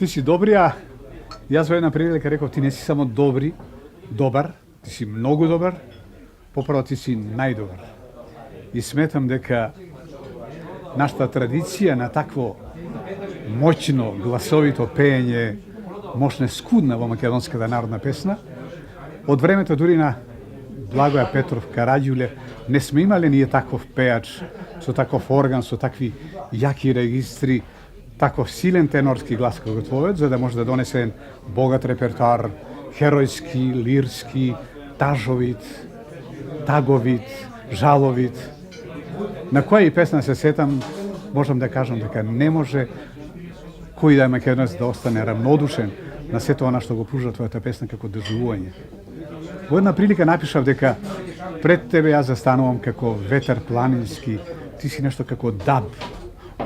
Ти си добрија, јас во една прилика реков, ти не си само добар, ти си многу добар, поправо ти си најдобар. И сметам дека нашата традиција на такво моќно гласовито пеење мощно скудна во македонската народна песна. Од времето дури на Благоја Петров Караѓуле не сме имале ние таков пеач, со таков орган, со такви јаки регистри, таков силен тенорски глас како твојот, за да може да донесе богат репертоар, херојски, лирски, тажовит, таговит, жаловит. На која и песна се сетам, можам да кажам дека не може кој да е македонец да остане равнодушен на сето она што го пружа твојата песна како доживување. Во една прилика напишав дека пред тебе јас застанувам како ветер планински, ти си нешто како даб,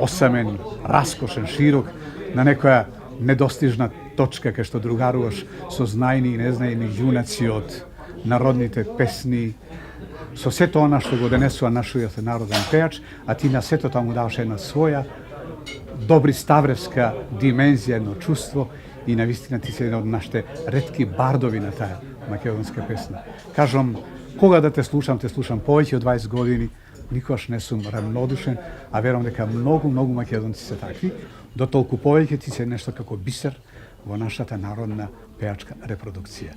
осамен, раскошен, широк, на некоја недостижна точка кај што другаруваш со знајни и незнајни јунаци од народните песни, со сето она што го денесува нашиот народен пеач, а ти на сето таму даваш една своја добри ставревска димензија, едно чувство и навистина ти си една од нашите ретки бардови на таа македонска песна. Кажам, кога да те слушам повеќе од 20 години, никогаш не сум равнодушен, а верувам дека многу македонци се такви, до толку повеќе ти се нешто како бисер во нашата народна пеачка репродукција.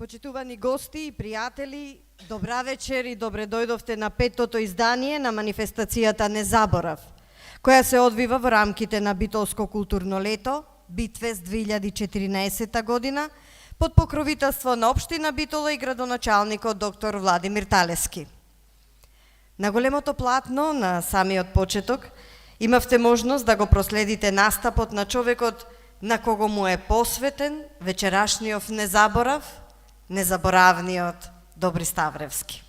Почитувани гости и пријатели, добра вечер и добре дојдовте на 5-тото издание на манифестацијата Не заборав, која се одвива во рамките на Битолско културно лето, Битфест 2014 година, под покровителство на Општина Битола и градоначалникот доктор Владимир Талески. На големото платно, на самиот почеток, имавте можност да го проследите настапот на човекот на кого му е посветен вечерашниот Не заборав, незаборавниот Добри Ставревски.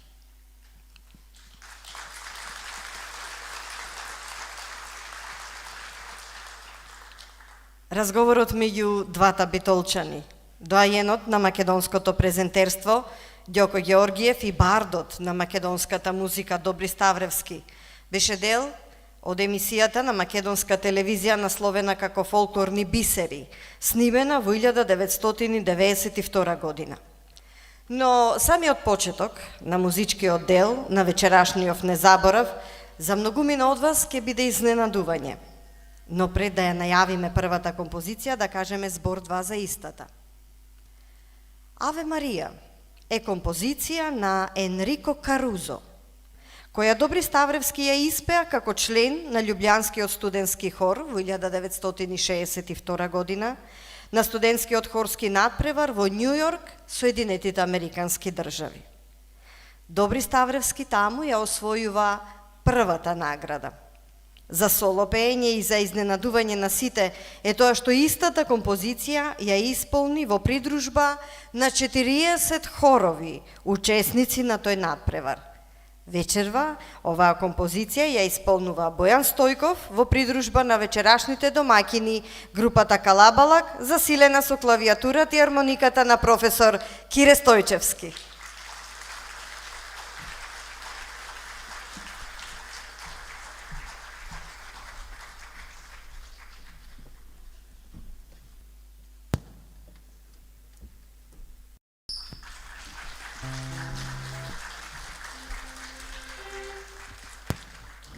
Разговорот меѓу двата битолчани, доајенот на македонското презентерство Ѓоко Ѓоргиев и бардот на македонската музика Добри Ставревски, беше дел од емисијата на македонска телевизија насловена како Фолклорни бисери, снимена во 1992 година. Но самиот почеток на музичкиот дел на вечерашниот Не заборав за многумина од вас ќе биде изненадување. Но пред да ја најавиме првата композиција, да кажеме збор-два за истата. Аве Марија е композиција на Енрико Карузо, која Добри Ставревски ја испеа како член на Љубљанскиот студентски хор во 1962 година, на студентскиот хорски надпревар во Њу Јорк, Соединетите Американски држави. Добри Ставревски таму ја освојува првата награда. За соло пеење и за изненадување на сите е тоа што истата композиција ја исполни во придружба на 40 хорови, учесници на тој надпревар. Вечерва, оваа композиција ја исполнува Бојан Стојков во придружба на вечерашните домаќини, групата Калабалак, засилена со клавиатурата и армониката на професор Кире Стојчевски.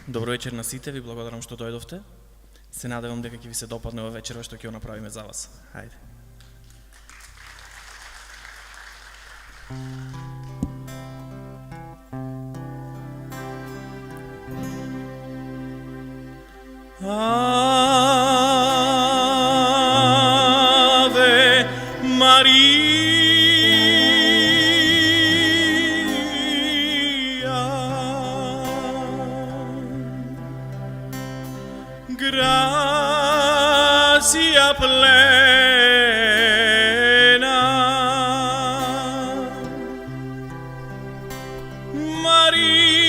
Добро вечер на сите, ви благодарам што дојдовте. Се надевам дека ќе ви се допадне ова вечерва што ќе го направиме за вас. Хајде. Аве Марија, gracia plena,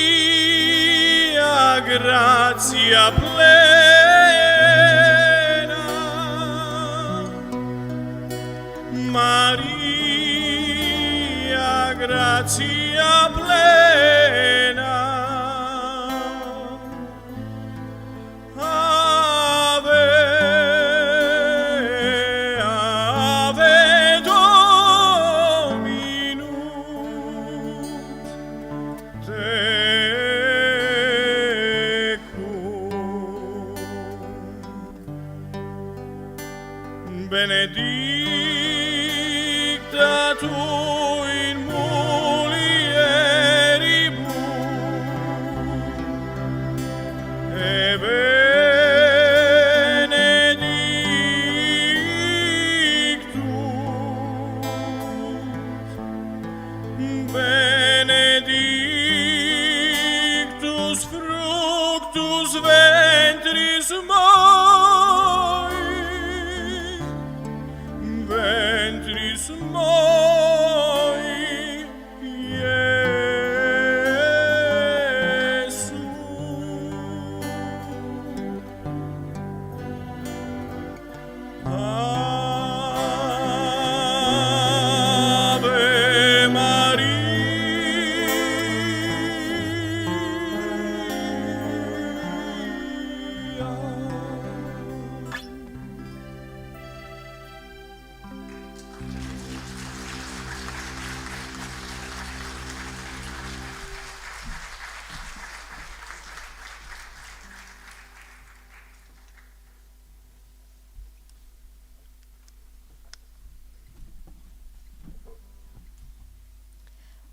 Maria, gracia plena, Maria, gracia plena. Benedicta tu in mulieribus, e benedictus fructus ventris moi, ventris moi, Iesu. Ave Maria.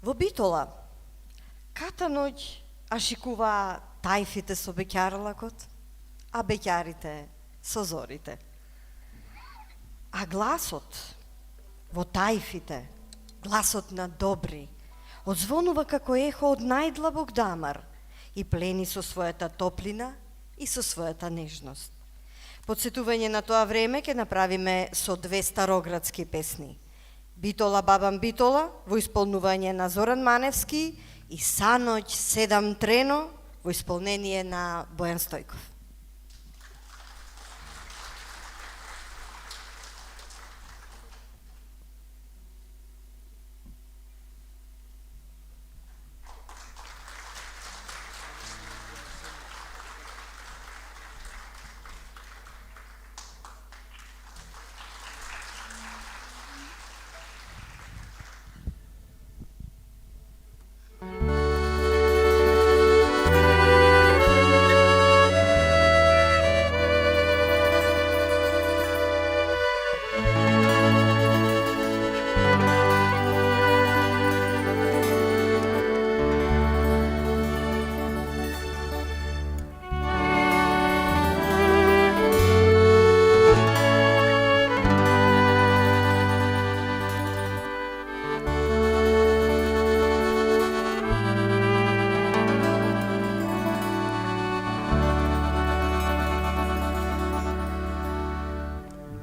Во Битола, ката ноќ ашикуваа тајфите со беќарлакот, а беќарите со зорите. А гласот во тајфите, гласот на добри, одзвонува како ехо од најдлабок дамар и плени со својата топлина и со својата нежност. Подсетување на тоа време ќе направиме со две староградски песни. Битола, бабам Битола, во исполнување на Зоран Маневски и Саноќ 7 трено, во исполнение на Бојан Стојков.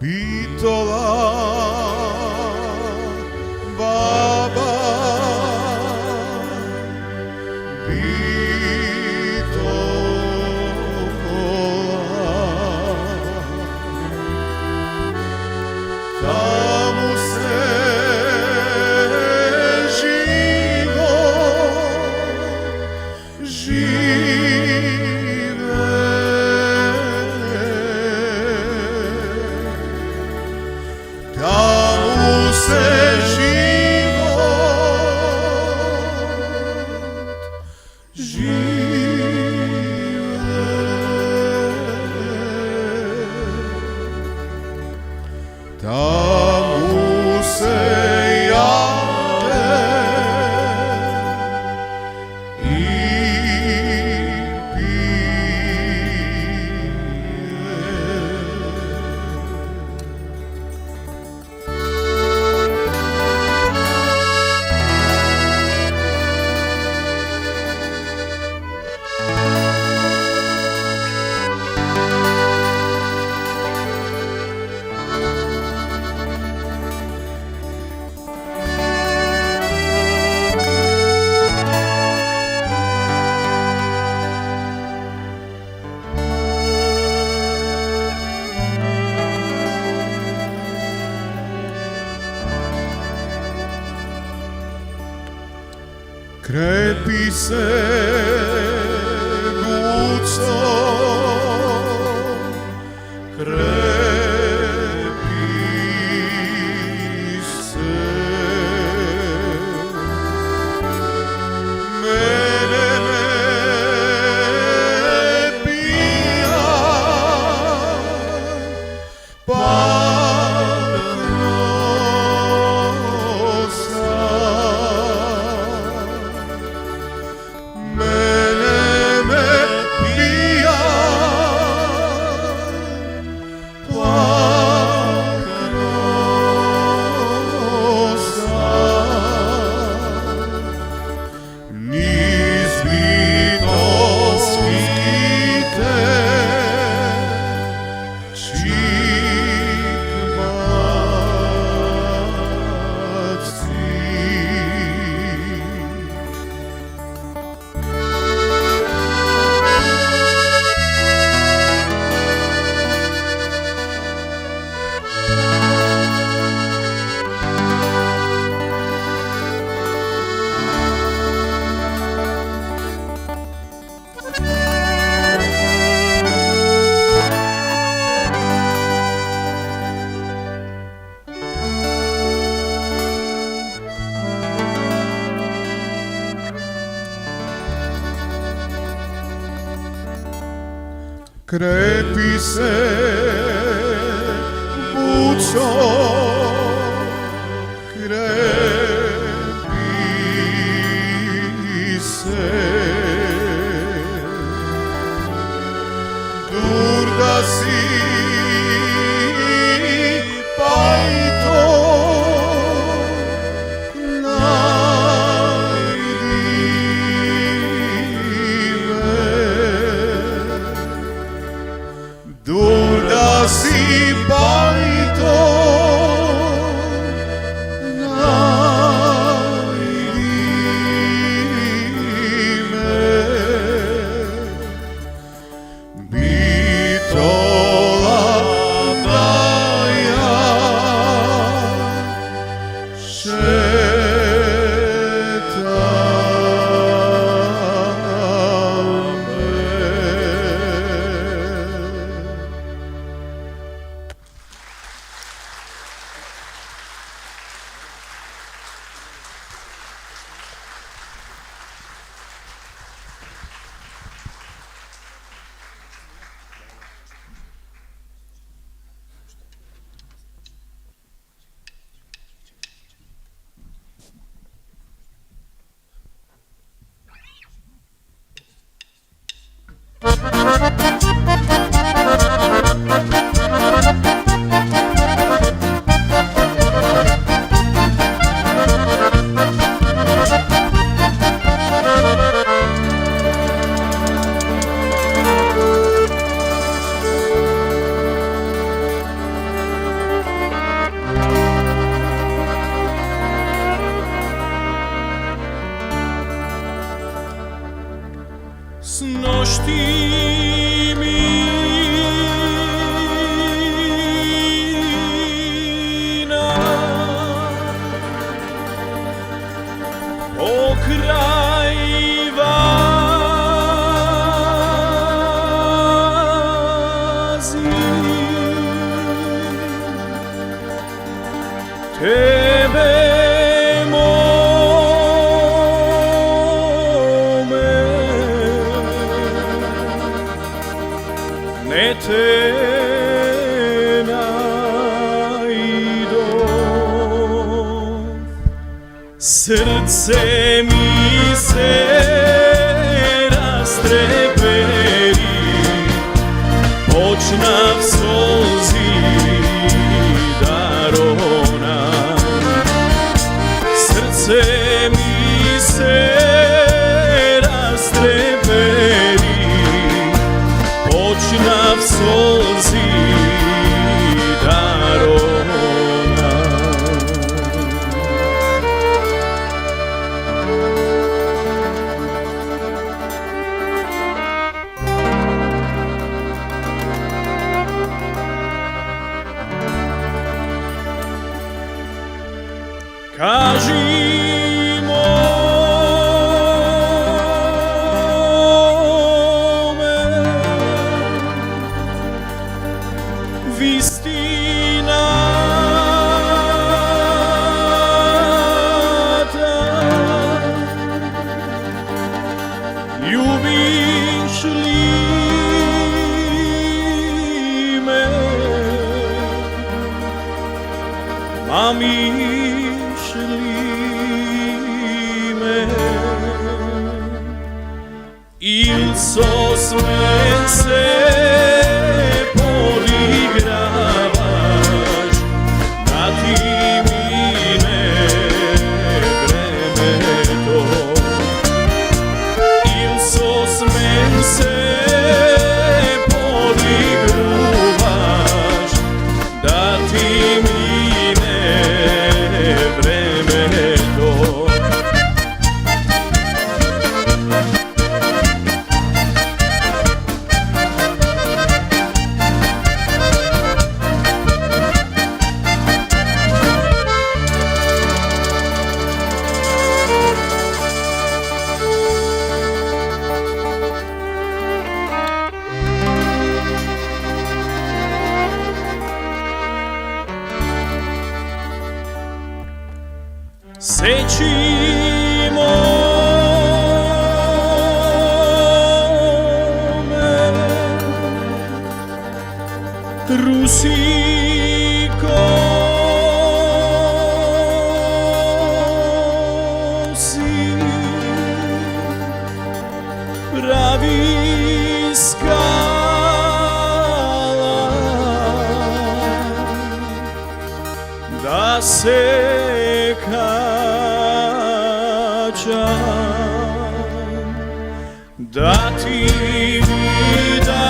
Bitola, baba, Bitola, tamo se Крепи се Гуцо, крепи се. Мене ме пија пак носа. Крепи се Гуцо, крепи Pušti mina pokraj vazi, tebe ne te najdo. Srce mi se rastreperi, počnav solzi da rona. Srce mi se rastreperi, počnav solzi da rona. Kaži ljubiš li me, mamiš li me, il so smen se podigravaš, da ti mine vremeto. Smen se podigruvaš, da ti mine vremeto. Sećimo me, rusi kosi, pravi skala, da se da ti vidam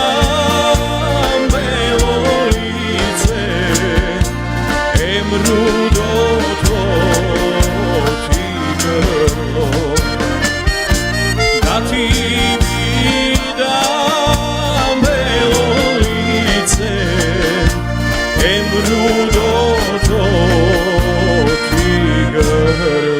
belo lice, rudo ti grlo, da ti vidam belo lice, rudo ti grlo.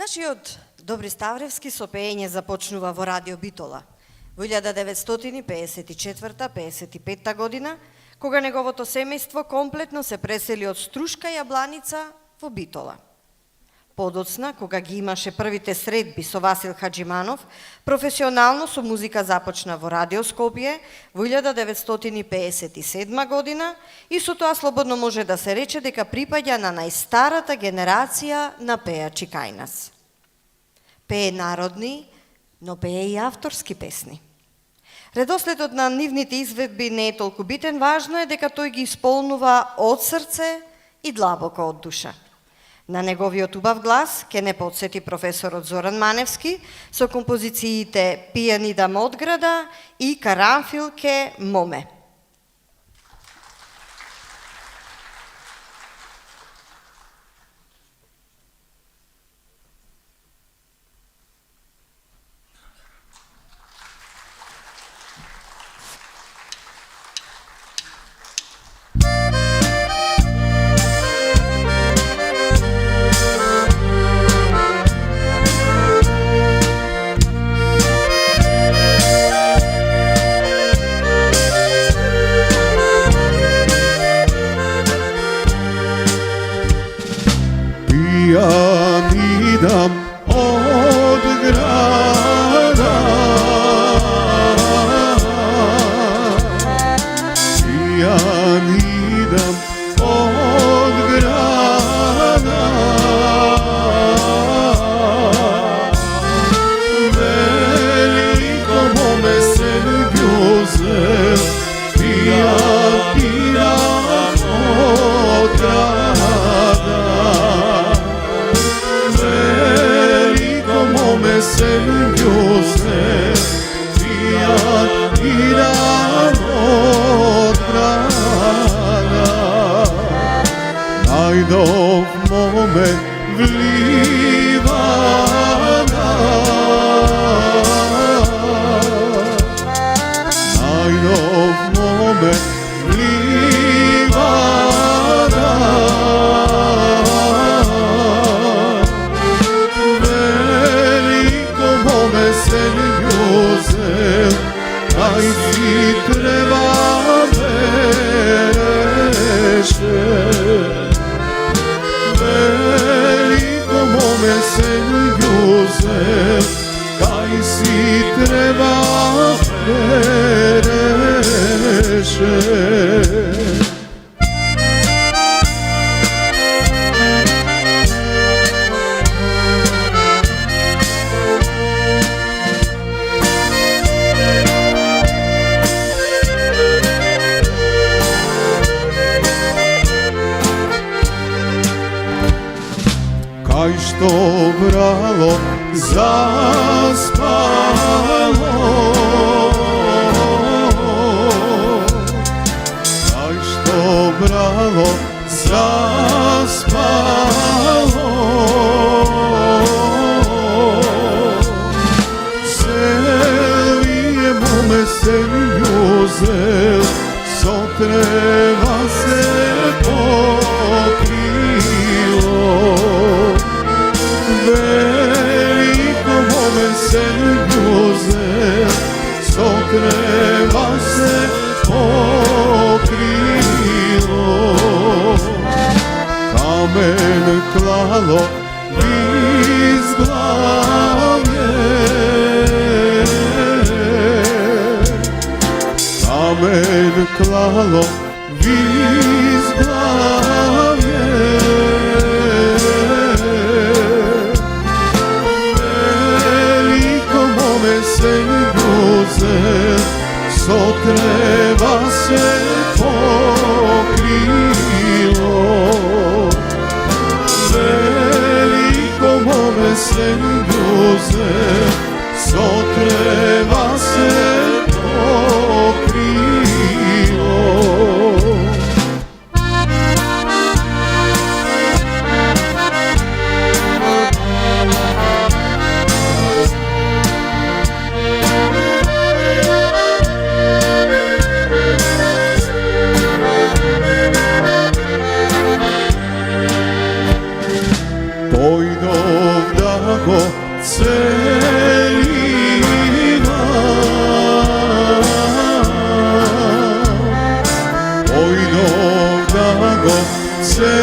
Нашиот Добри Ставревски со пеење започнува во Радио Битола во 1954-55 година, кога неговото семејство комплетно се пресели од Струшка Јабланица во Битола. Подоцна, кога ги имаше првите средби со Васил Хаджиманов, професионално со музика започна во Радио Скопје во 1957 година и со тоа слободно може да се рече дека припаѓа на најстарата генерација на пејачи кај нас. Пее народни, но пее и авторски песни. Редоследот на нивните изведби не е толку битен, важно е дека тој ги исполнува од срце и длабоко од душа. На неговиот убав глас ке не подсети професорот Зоран Маневски со композициите Пијанидам од града и Карамфилке Моме. Пијанидам од града, пијанидам од града, велико моме се ѓузел, пијанидам од града. Se Josef, pijaniram od grada. Najdov mome vlivana, najdov mome vlivana. Kaj si treba beše, veliko mome se Jozef, kaj si treba beše. Kaj što bralo zaspalo, kaj što bralo zaspalo, selije mome se Jozef, sotreva se pokrilo. Veliko mome se Jozef, sotreva se pokrilo. Kamen klalo iz glavje, kamen klalo iz glavje. Se Jozef, sotreva se pokrilo. Veliko mome se Jozef, sotreva se pokrilo. Pojdov da го целива. Појдов да го целива.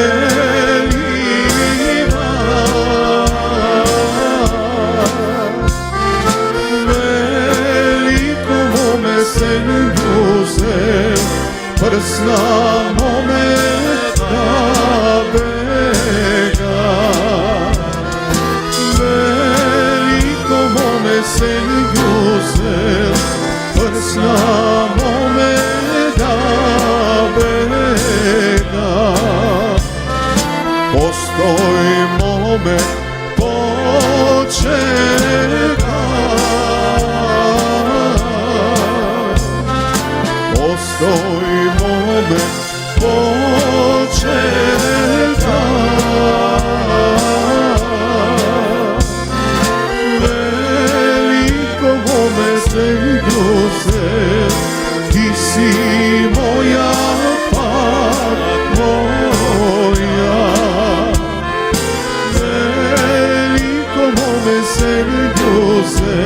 Велико моме сенјузе, прсна моме да бега. Велико моме сенјузе, прсна моме да бега. Постој моме почека. Постој моме почека. Велико моме сенјузе, ти си моја пак моја. Велико моме сенјузе,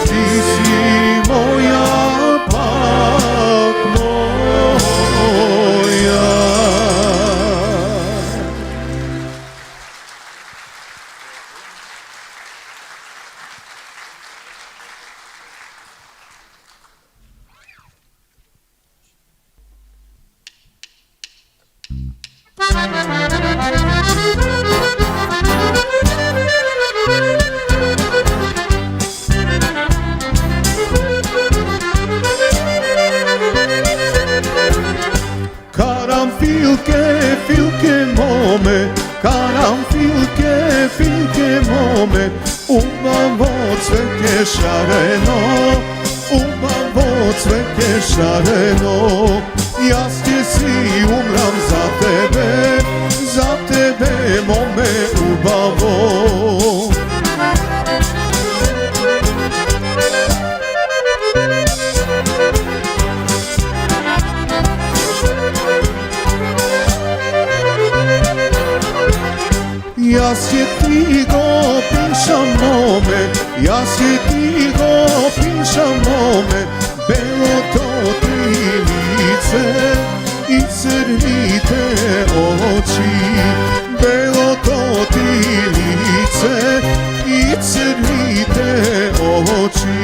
ти си моја пак моја. Karanfilke, filke mome, karanfilke, filke mome, ubavo cveke šareno, ubavo cveke šareno. Jaz će si umram za tebe mome ubavo. Jaz je ti go pišam mome, jaz je ti go pišam mome, belo to ti lice i crnite oči. Belo to ti lice i crnite oči.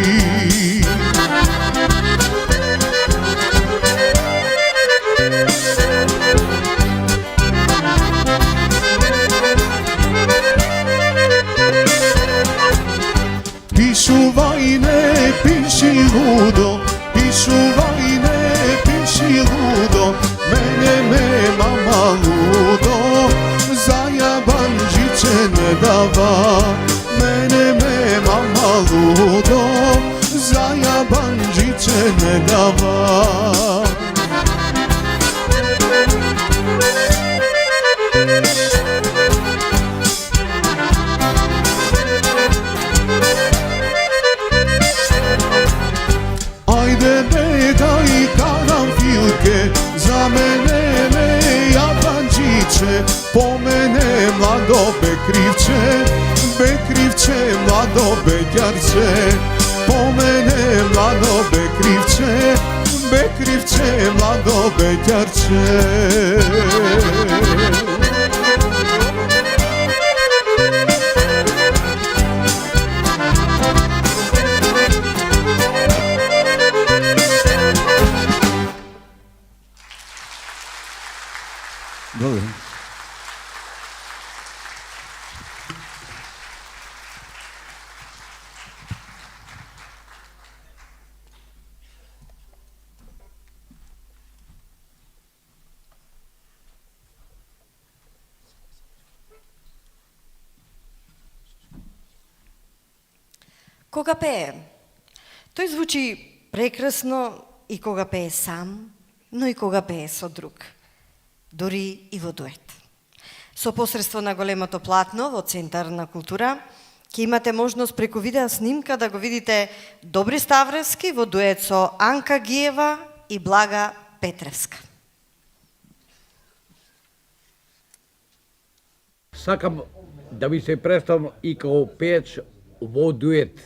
Pišuvaj ne piši ludo, pišuvaj ne piši ludo, mene mama ludo, zajaban žiče ne dava. Mene mama ludo, zajaban žiče ne dava. Ajde begaj karanfilke, za mene me japančiće, po mene mlado bekrivče, mlado bedjarče. Po mene mlado bekrivče, mlado bedjarče. Благодарам. Кога пее, тој звучи прекрасно и кога пее сам, но и кога пее со друг, дури и во дует. Со посредство на големото платно во Центар на култура ќе имате можност преку видео снимка да го видите Добри Ставревски во дует со Анка Гиева и Блага Петревска. Сакам да ви се представам и као пееч во дует.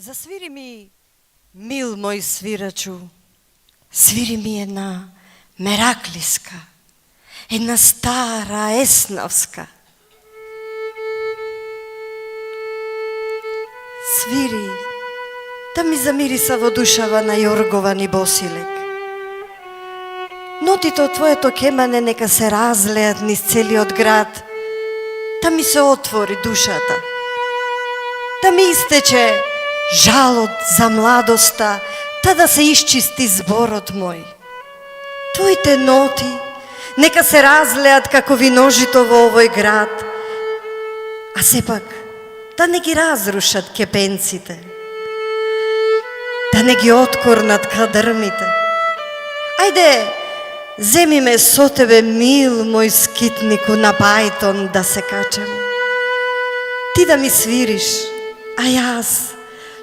Засвири ми, мил мој свирачу, свири ми една мераклиска, една стара еснавска. Свири, да ми замириса во душава на јоргован и босилек. Нотите од твоето кемане нека се разлеат низ целиот град, да ми се отвори душата, да ми истече жалот за младоста, та да се исчисти зборот мој. Твоите ноти нека се разлеат како виножито во овој град, а сепак да не ги разрушат кепенците, да не ги откорнат кадрмите. Ајде, земи ме со тебе, мил мој скитнику, на бајтон да се качам. Ти да ми свириш, а јас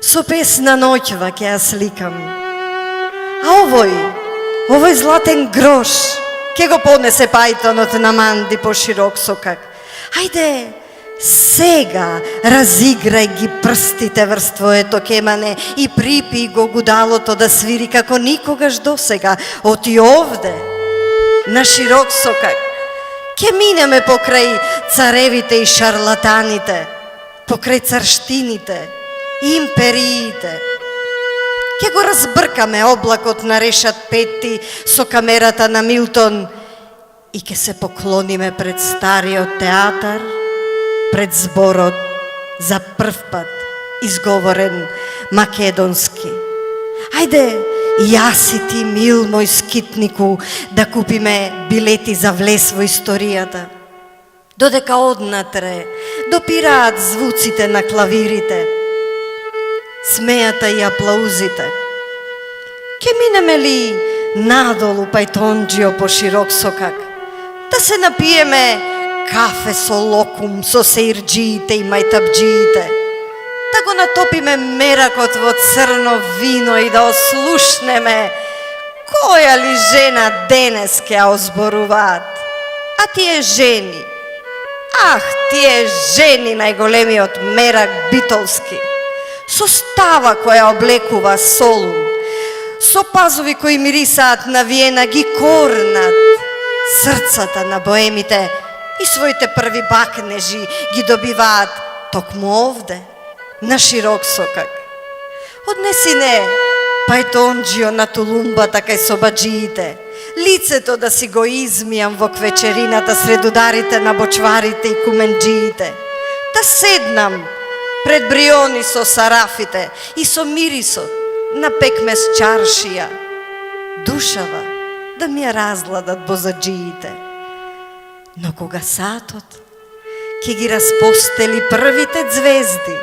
со песна ноќва ќе ја сликам. А овој златен грош ќе го понесе пајтонот на Манди по широк сокак. Ајде, сега разиграј ги прстите врз твоето кемане и припи го гудалото да свири како никогаш досега. Оти овде, на широк сокак, ќе минеме покрај царевите и шарлатаните, покрај царштините и империите. Ќе го разбркаме облакот на Решат Пети со камерата на Милтон и ќе се поклониме пред стариот театар, пред зборот за прв пат изговорен македонски. Ајде, јас и ти, мил мој скитнику, да купиме билети за влез во историјата. Додека однатре допираат звуците на клавирите, смејата и аплаузите. Ке минеме ли надолу пајтонџио по широк сокак, да се напиеме кафе со локум, со сеирџиите и мајтабџиите, да го натопиме меракот во црно вино и да ослушнеме која ли жена денес ќе ја озборуваат. А тие жени, тие жени најголемиот мерак битолски, со става која облекува Солун, со пазови кои мирисаат на Виена, ги корнат срцата на боемите и своите први бакнежи ги добиваат токму овде, на широк сокак. Однеси не пајтонџио на тулумбата кај собаџиите, лицето да си го измијам во квечерината сред ударите на бочварите и куменџиите, да седнам пред бриони со сарафите и со мирисот на пекмес чаршија, душава да ми ја разладат бозаџиите. Но кога сатот ќе ги распостели првите звезди,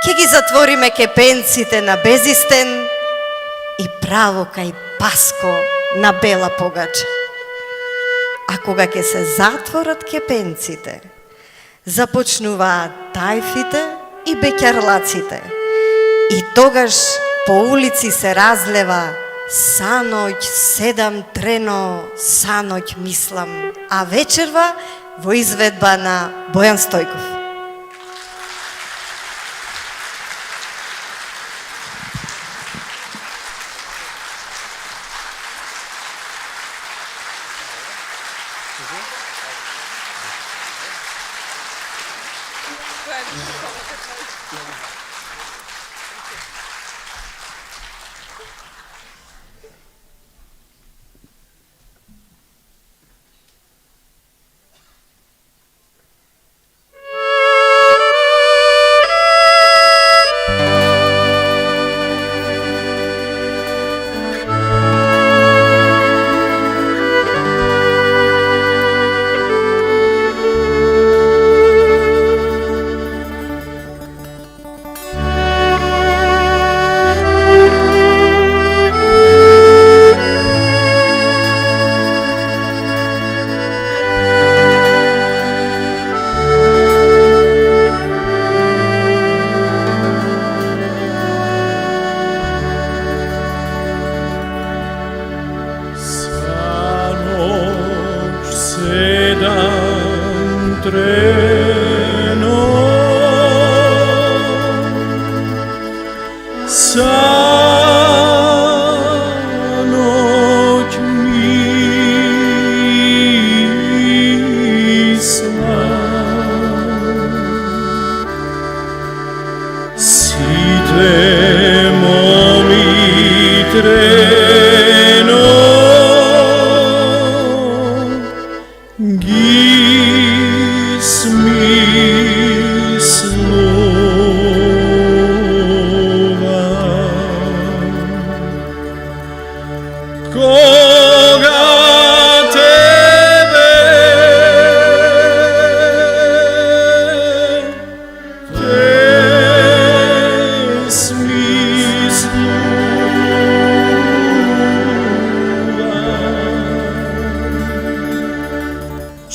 ќе ги затвориме кепенците на Безистен и право кај Паско на бела погача. А кога ќе се затворат кепенците, започнуваат тајфите и беќарлаците. И тогаш по улици се разлева саноќ седам трено, саноќ мислам, а вечерва во изведба на Бојан Стојков.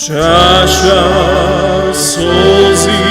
Чаша солзи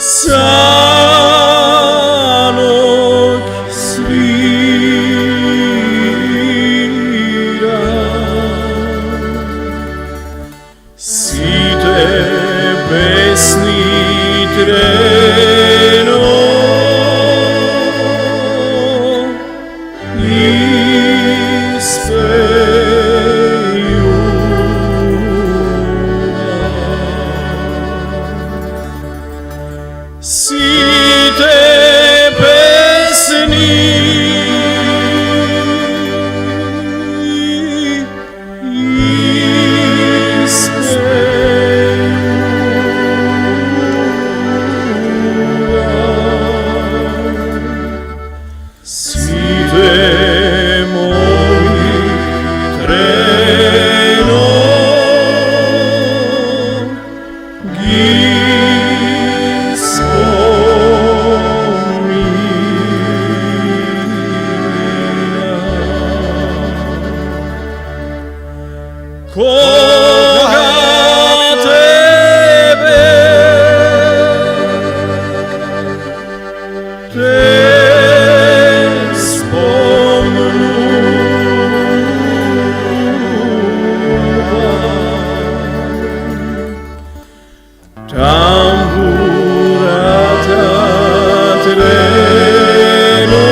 Санок свира, сите песни трено испејува. Сите песни сите мои трено ги кога тебе те спомнувам, тамбурата трено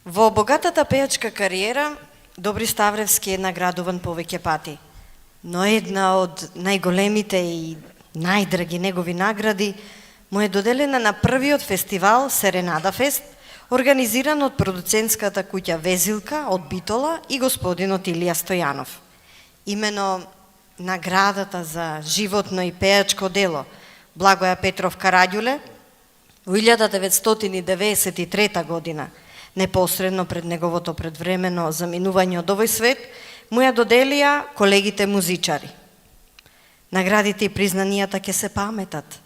Во богатата пејачка кариера, Добри Ставревски е наградуван повеќе пати, но една од најголемите и најдраги негови награди му е доделена на првиот фестивал Серенада Фест, организиран од продуцентската куќа Везилка од Битола и господинот Илија Стојанов. Имено наградата за животно и пејачко дело Благоја Петров Караѓуле во 1993 година, непосредно пред неговото предвремено заминување од овој свет, му ја доделија колегите музичари. Наградите и признанијата ќе се паметат,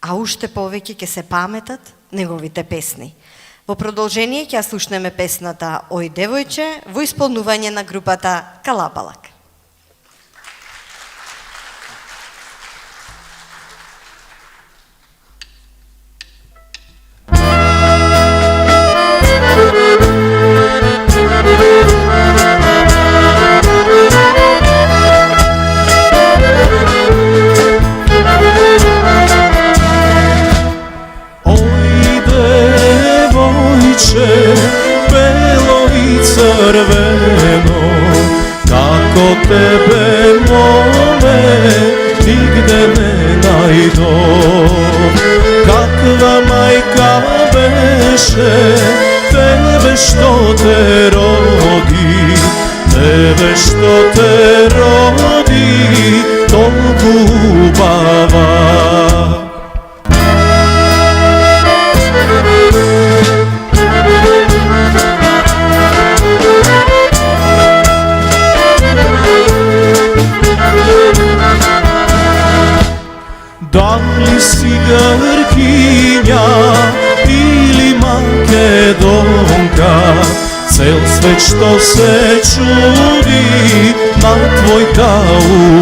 а уште повеќе ќе се паметат неговите песни. Во продолжение ќе слушнеме песната Ој девојче во исполнување на групата Калабалак. Бело и црвено, како тебе моле, нигде не најдов. Каква мајка беше, тебе што те роди, тебе што те роди, толку убава. Дали си гркиња или македонка, цел свет што се чуди на твојта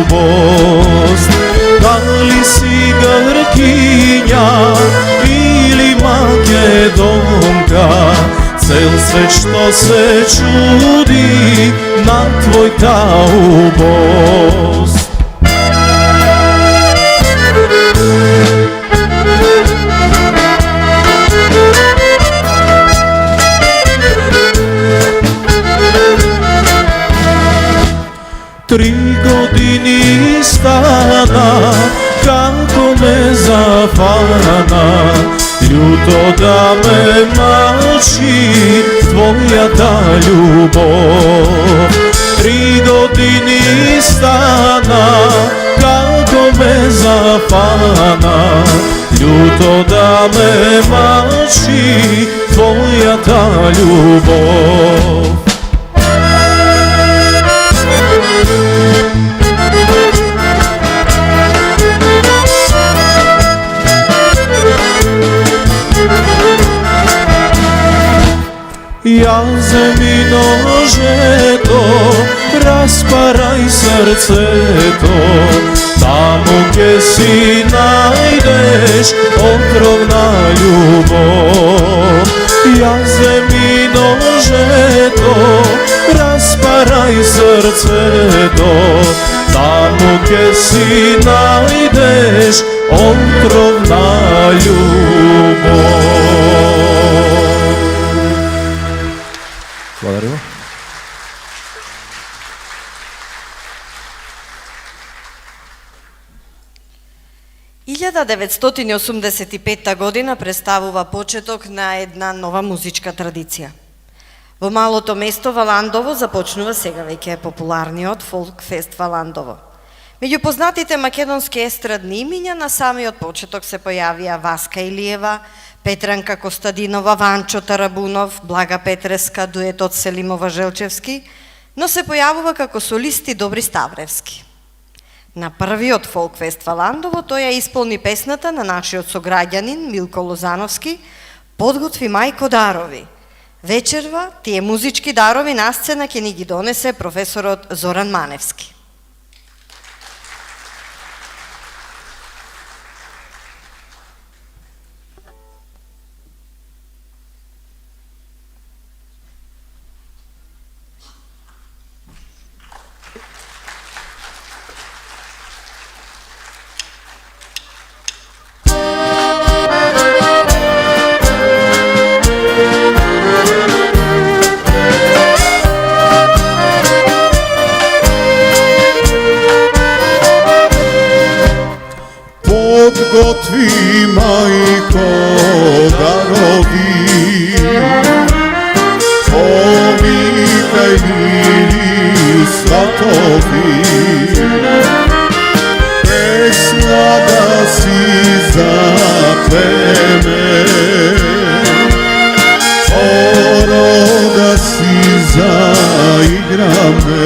убост. Дали си гркиња или македонка, цел свет што се чуди на твојта убост. Три години стана, како ме зафана, љуто да ме мачи твојата љубов. Три години стана, како лjuto da me maši tvoja ta ljubov. Ja mi nožeto, rasparaj srceto, tamo gdje si najdeš otrovna ljubov. Ja mi nožeto, rasparaj srceto, tamo gdje si najdeš otrovna ljubov. Благодарю. 1985 година представува почеток на една нова музичка традиција. Во малото место Валандово започнува сега веќе популарниот фолк фест Валандово. Меѓу познатите македонски естрадни имиња на самиот почеток се појавија Васка Илиева, Петранка Костадинова, Ванчо Тарабунов, Блага Петреска, дуетот Селимова-Желчевски, но се појавува како солисти Добри Ставревски. На првиот фолкфест Валандово тој ја исполни песната на нашиот сограѓанин Милко Лозановски "Подготви мајко дарови". Вечерва тие музички дарови на сцена ќе ни ги донесе професорот Зоран Маневски. Подготви мајко дарови, повикај мили сватови, песна да си запеме, хоро да си заиграме.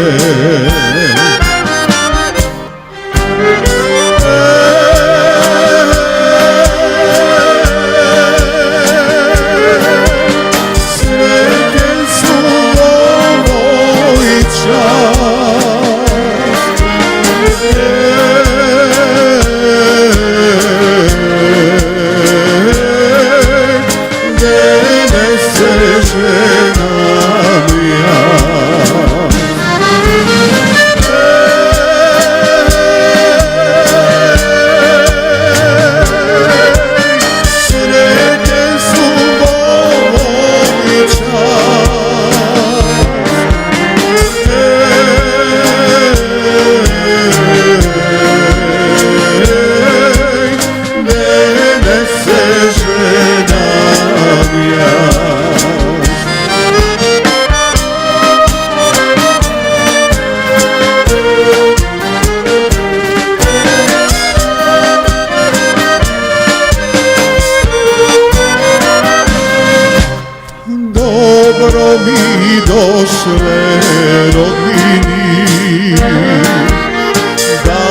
Došle rodbini, da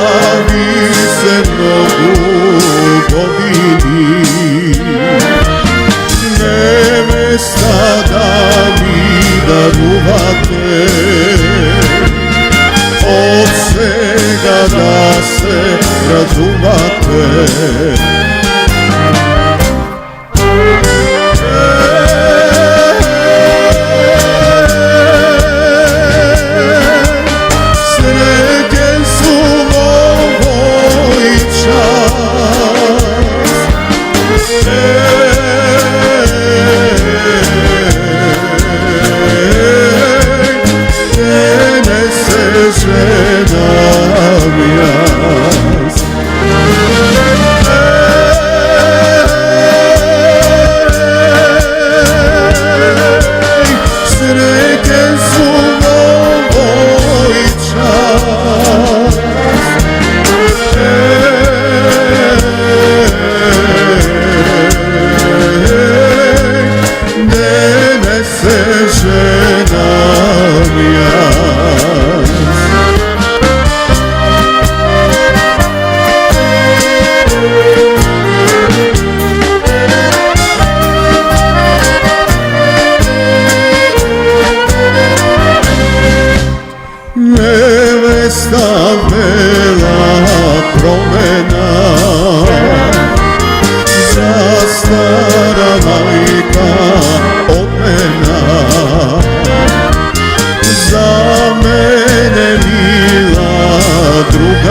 vi se mnogo godini, nevesta da mi daruvate, od svega da se razumate. Žena mi jas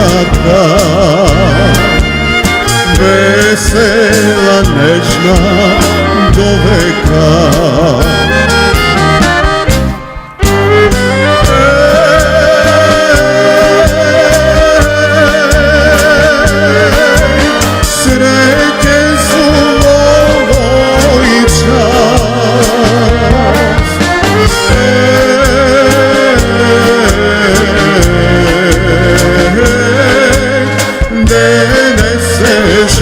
снагата, весела, нежна до века. Srećen su ovoj čas, doneseš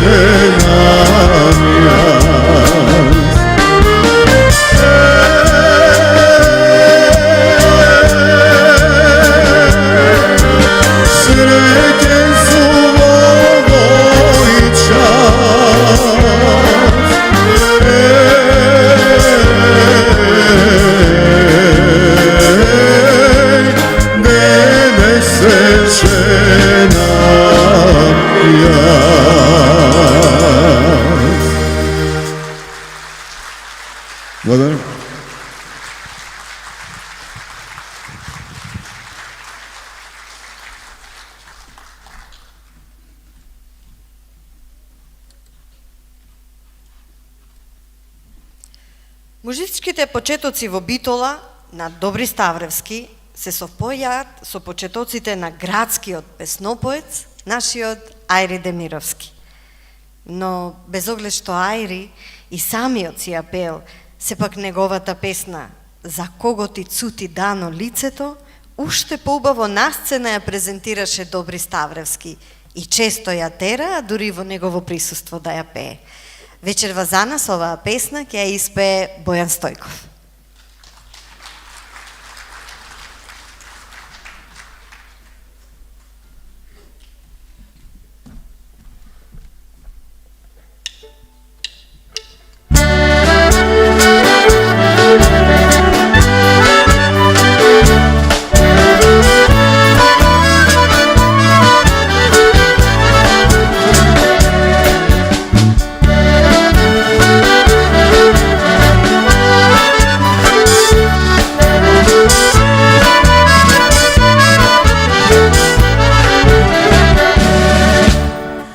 nam jas. Srećen su ovoj čas, doneseš nam jas. Благодарю. Музичките почетоци во Битола на Добри Ставревски се совпојаат со почетоците на градскиот песнопоец, нашиот Ајри Демировски. Но без оглед што Ајри и самиот си ја пел, сепак неговата песна "За кого ти цути дано лицето" уште поубаво на сцена ја презентираше Добри Ставревски и често ја тера, дури во негово присуство да ја пее. Вечерва за нас оваа песна ќе ја испее Бојан Стојков.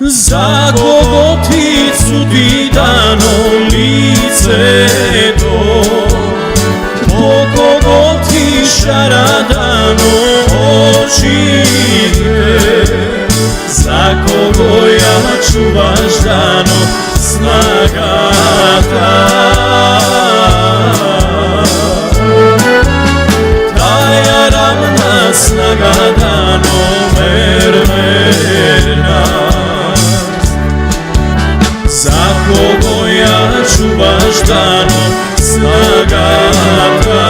За кого ти цуди дано лицето, по кого ти шара дано очите, за кого ја чуваш дано снагата, таја рамна снага дано мермерна. За кого ја чуваш дано снагата,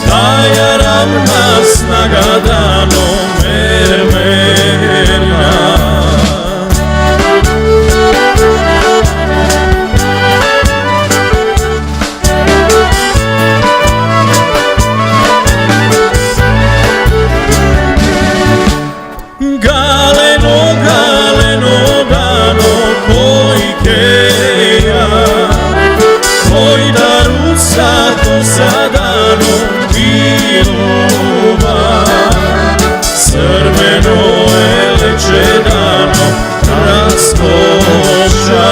таја рамна снага дано мермерна. Galeno, galeno, dano, koji keja, koji daru sato sadano, biluma, crveno eleče dano, raskoša.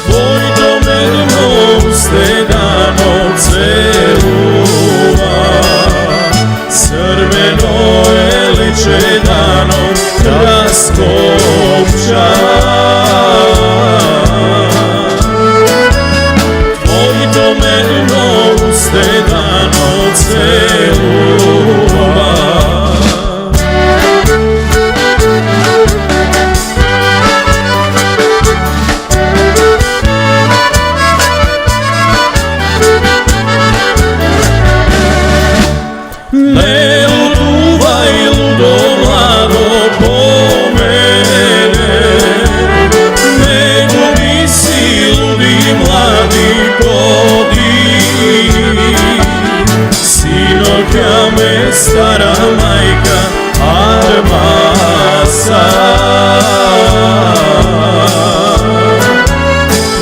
Tvoj domerno uste dano, celuva, crveno eliče dano raskopča. Tvoj domerno uste dano celuva. Ne luduvaj ludo mlado po mene, nego mi si ludi mladi podi. Sinoća me stara majka Armasa,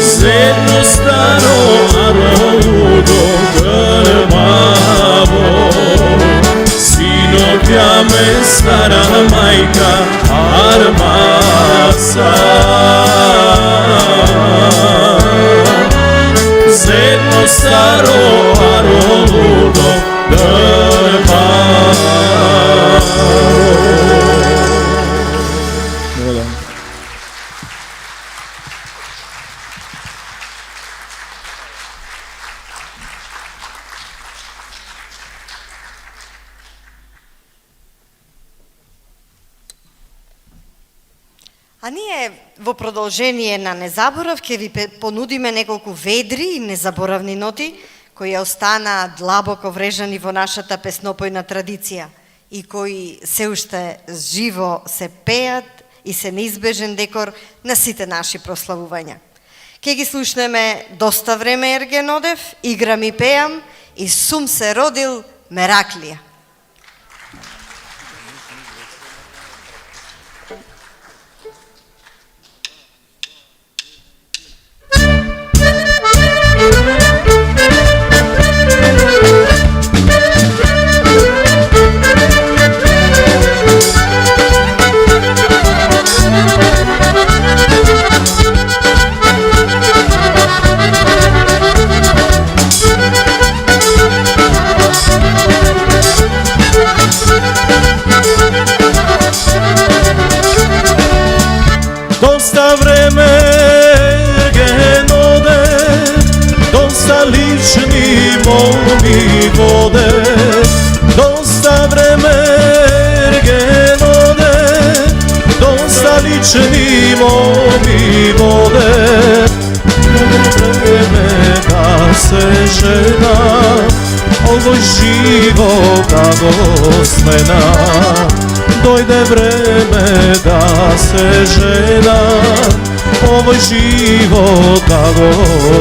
zedno staro aro ludo стара мајка Армаса. Зедно старо аролудо дрваро. А ние во продолжение на Незаборав ќе ви понудиме неколку ведри и незаборавни ноти кои останаа длабоко врежани во нашата песнопојна традиција и кои се уште живо се пеат и се неизбежен декор на сите наши прославувања. Ке ги слушнеме Доста време Ерген одев, Играм и пеам и Сум се родил Мераклија. Доста време Ерген оде, доста лични моми воде. Доста време Ерген оде, доста лични моми воде. Много време да се жена, овој живот да го смена. Дојде време да се жена, овој живот да го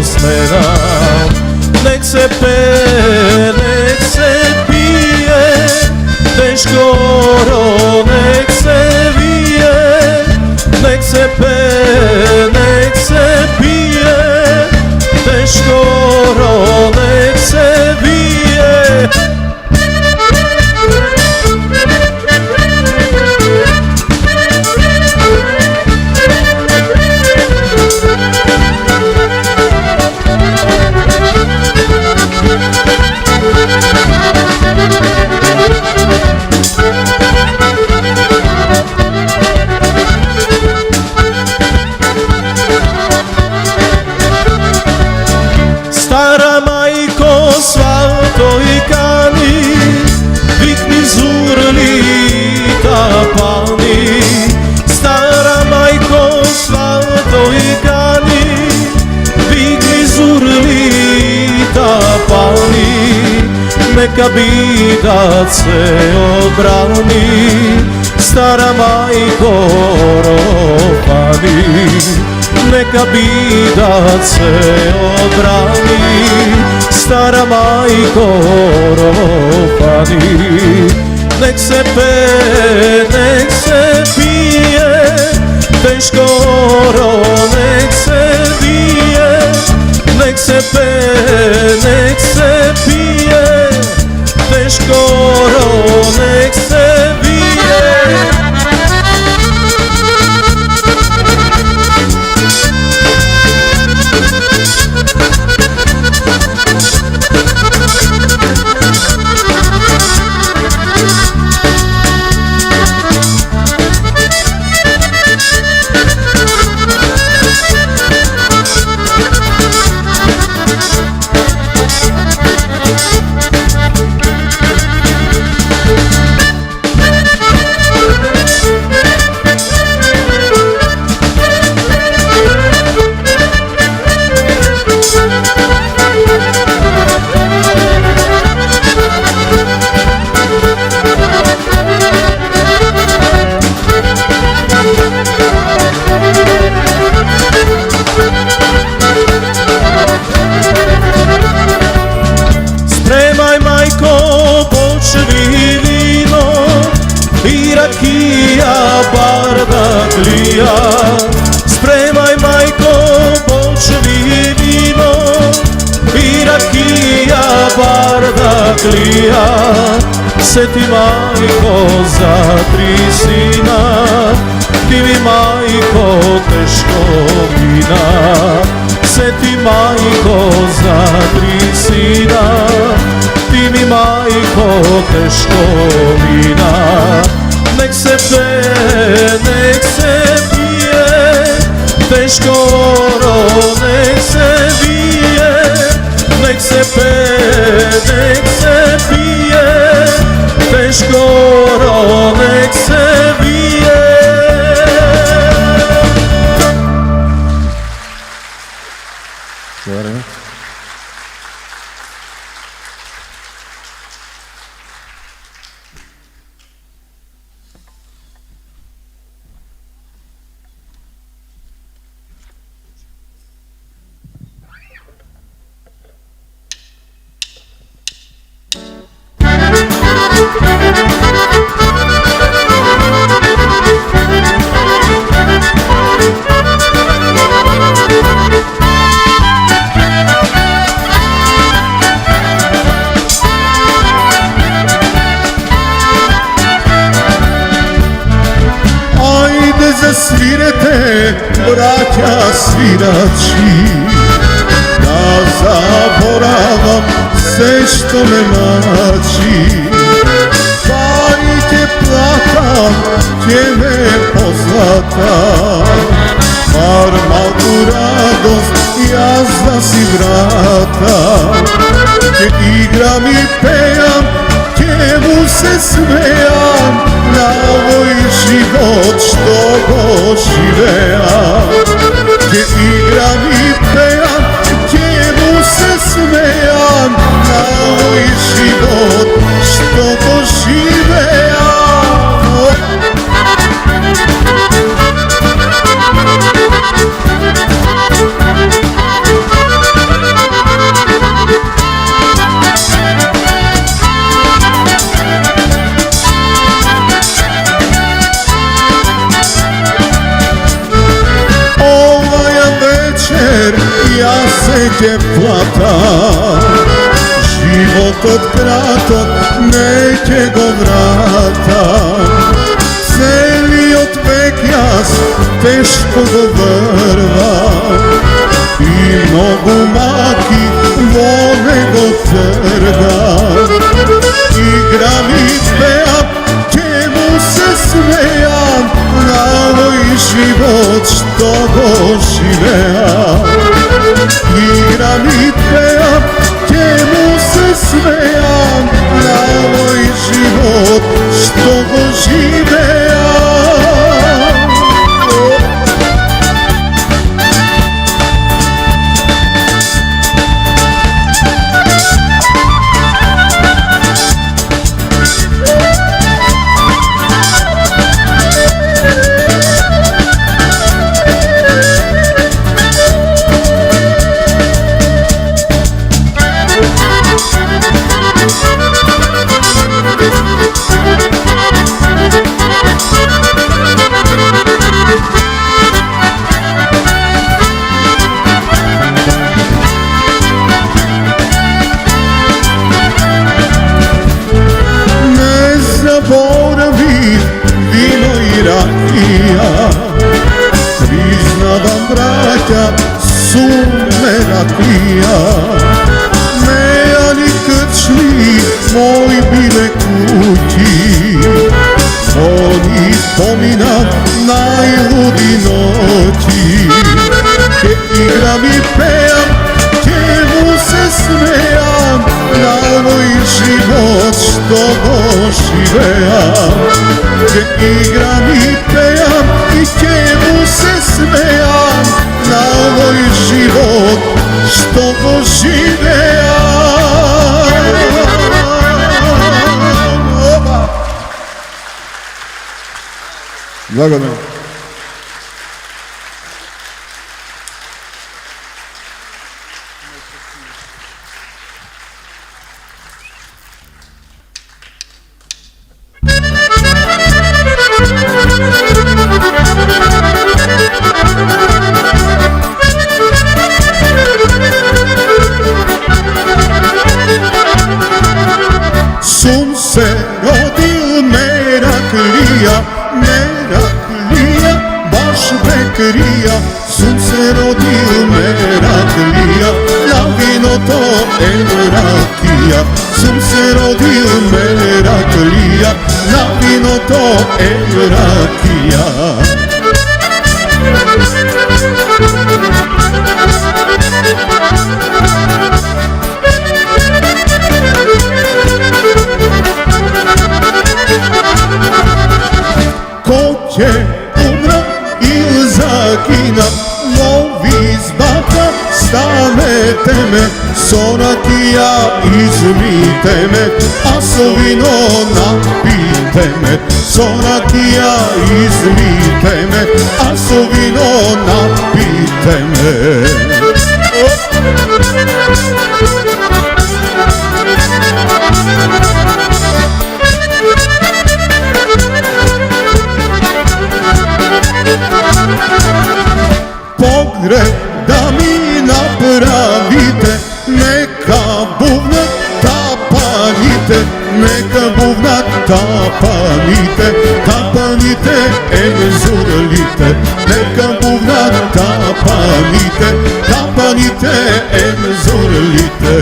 смена. Нек се пее, нек се пие, тешко нек се вие. Нек се пее, нек се пие, тешко нек се вие. Стара мајко свато и кани, викни зурли тапани. Стара мајко свато и кани, викни зурли тапани. Нека бидат се обрани, стара мајко ропани. Нека бидат се обрани, стара мајко ропани. Нек се пее, нек се пие, тешко нек се вие. Нек се пее, нек се пие, тешко нек се вие. Спремај мајко бочви вино и ракија бардаклија. Спремај мајко бочви вино и ракија бардаклија. се ти мајко за 3 сина, ти ми мајко тешко мина. Се ти мајко за 3 сина, ти ми мајко тешко мина. Нек се пее, нек се пие, тешко нек се вие. Нек се пее, нек се пие, тешко нек се вие. Засвирете, браќа свирачи, да заборавам се што ме мачи. Пари ќе платам, ќе ме позлатам, бар малку радост јас да си вратам. Ќе играм и пеам, ќе му се смеам, на овој живот што го живеам. Ќе играм и пеам, ќе му се смеам, на овој живот што го живеам. Јас се ќе платам, животот краток не ќе го вратам. Целиот век јас тешко го врвам и многу маки во него тргам. Играм и пеам, ќе му се смеам, на овој живот што го живеам. Играм и пеам, ќе му се смеам, на овој живот што го живеам. Признавам, браќа, сумеракија, мејани крчми, мои биле куќи. Они споминат најлуди ноќи. Ке играм и пеам, ке му се смеам, на овој живот што го живеам. Ке играм и пеам, и ке му се смеам, на овој живот што го живеам. Благодарам. Sum se Сум се родил Мераклија, на виното е ракија. Ко ќе умра или загина, во избата ставете ме, со ракија измите ме, а со вино напите ме. Со ракија измите ме, а со вино напите ме. Погреб да ми направите, нека бувнат тапаните, нека бувнат тапаните, тапаните ензурлите, нека бувнат тапаните, тапаните ензурлите.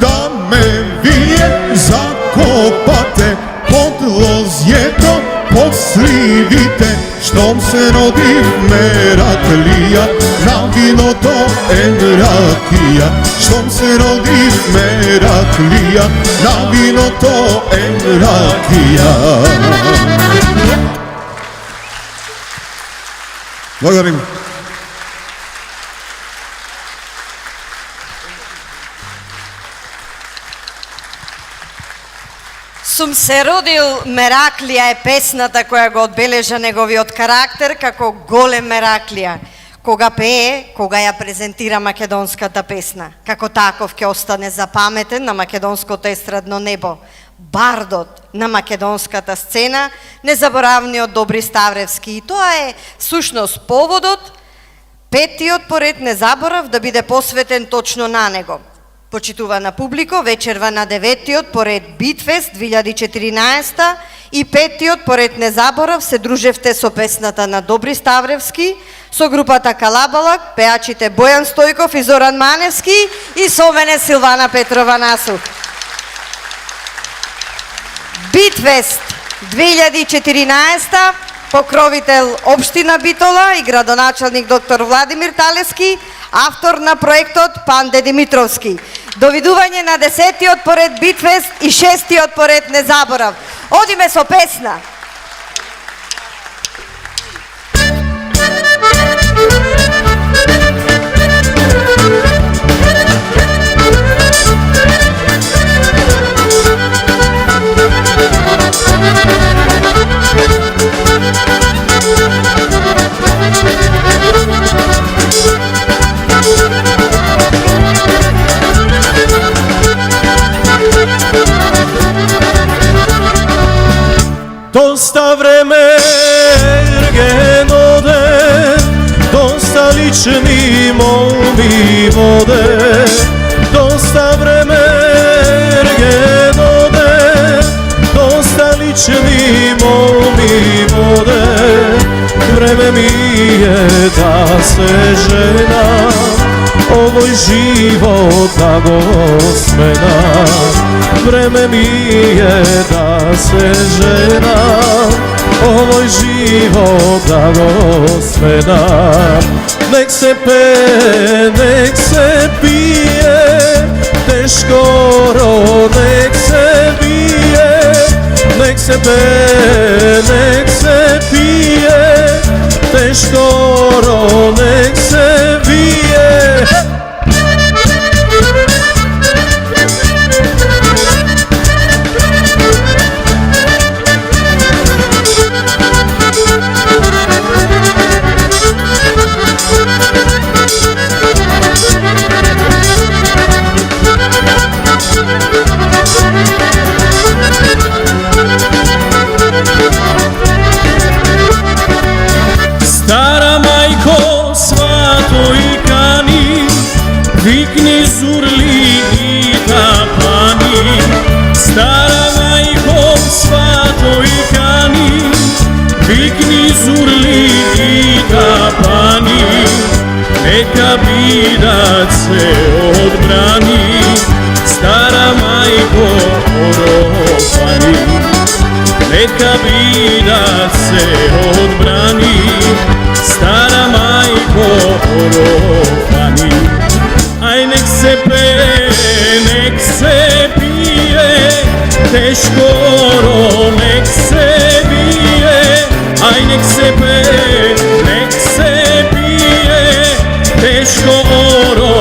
Да ме вие закопате под лозјето, под сливите, штом се родив Мераклија, на виното е ракија. Штом се родив Мераклија, на виното е ракија. Благодарим. Сум се родил Мераклија е песната која го одбележа неговиот карактер како голем Мераклија. Кога пее, кога ја презентира македонската песна. Како таков ќе остане запаметен на македонското естрадно небо. Бардот на македонската сцена, незаборавниот Добри Ставревски. И тоа е сушност поводот, петиот поред не заборав да биде посветен точно на него. Почитувана публико, вечерва на 9-тиот поред Битфест 2014 и 5-тиот поред не заборав се дружевте со песната на Добри Ставревски, со групата Калабалак, пеачите Бојан Стојков и Зоран Маневски и со мене Силвана Петрова Насух. Битфест 2014, покровител Општина Битола и градоначалник доктор Владимир Талевски, автор на проектот Панде Димитровски. Довидување на 10-тиот поред Битфест и 6-тиот поред не заборав. Одиме со песна. Доста време ерген оде, доста лични молби воде. Доста време ерген оде, доста лични молби воде. Време ми е да се женам, овој живот да го сменам. Време ми е да се женам, овој живот да го сменам. Нек се пее, нек се пие, тешкоро нек се бие. Нек се пее, нек се пие, тешкоро нек се бие. Нека бидат се одбрани, стара мајко орофани. Нека бидат се одбрани, стара мајко орофани. Ај нек се пее, нек се пие, тешко оро нек се бие. Ај нек се пее, нек се пие, тешко оро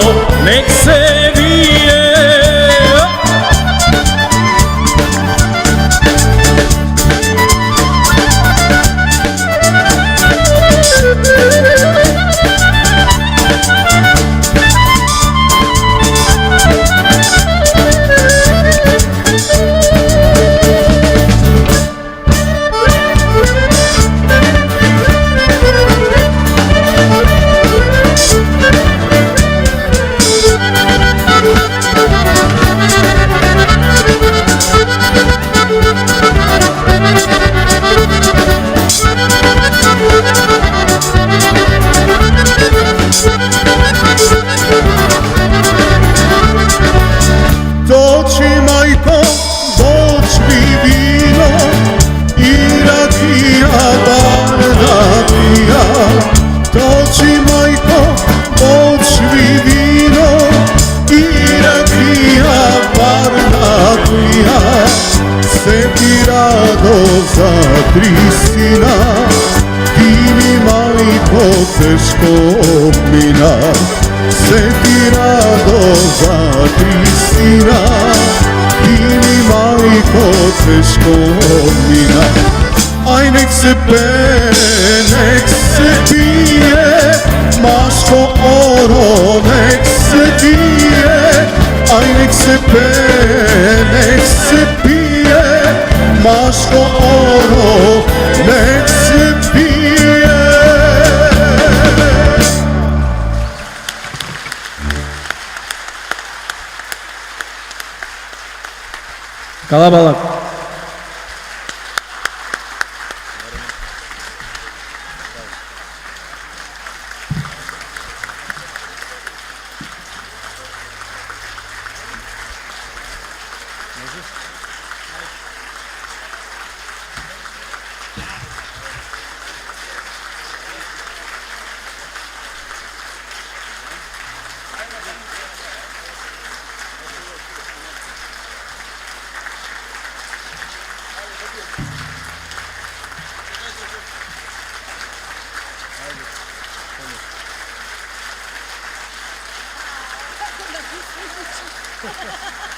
нек се бие. Doći majko, doći vino i rakija barna pija. Doći majko, doći vino i rakija barna pija. Se ti rado za Kristina, ti mi majko teško mina. Se ti rado za Kristina, ti mi majko teško mina. Aj nek se pe, nek se pije, maško oro nek se pije. Aj nek se pe, nek se pije, maško oro nek se pije. Калабалак. Ha ha ha!